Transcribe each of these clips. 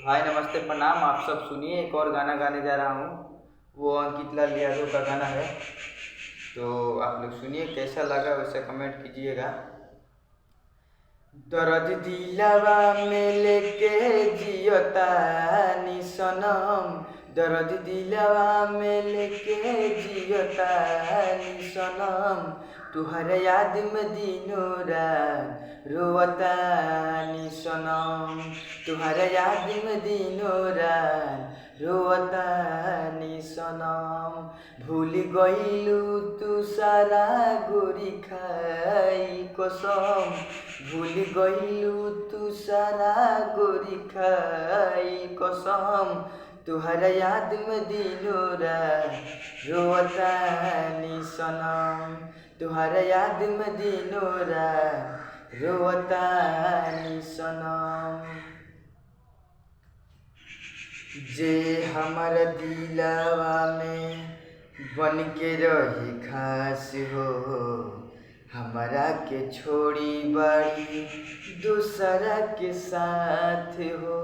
हाय नमस्ते प्रणाम। आप सब सुनिए, एक और गाना गाने जा रहा हूँ। वो अंकित लाल यादव का गाना है, तो आप लोग सुनिए, कैसा लगा वैसे कमेंट कीजिएगा। दर्द दिलवा में लेके जियतानी सनम, दर्द दिलवा में लेके जियतानी सनम, तुहर याद में दिनों रात रोवतानी सनम, तुहर याद में दिनों रात रोवतानी सनम। भूल गइलू तू सारा गोरी खाई कसम, भूल गइलू तू सारा गोरी खाई कसम, तुहर याद में दिनों रात रोवतानी सनम, तुहर याद में दिनों रात रोवतानी सनम। जे हमर दिलवा में बन के रही खास हो, हमरा के छोड़ी बड़ी दूसरा के साथ हो।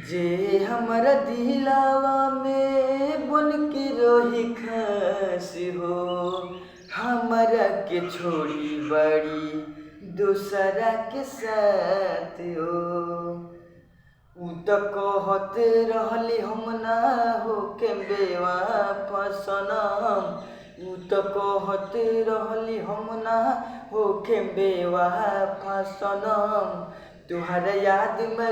जे हमरा दिलवा में बन के रही खास हो, हमरा के छोड़ी बड़ी दूसरा के साथ हो। उ त कहत रहली हम ना होके बेवफा सनम, उ त कहत रहली हम ना होके बेवफा सनम, तुहर याद में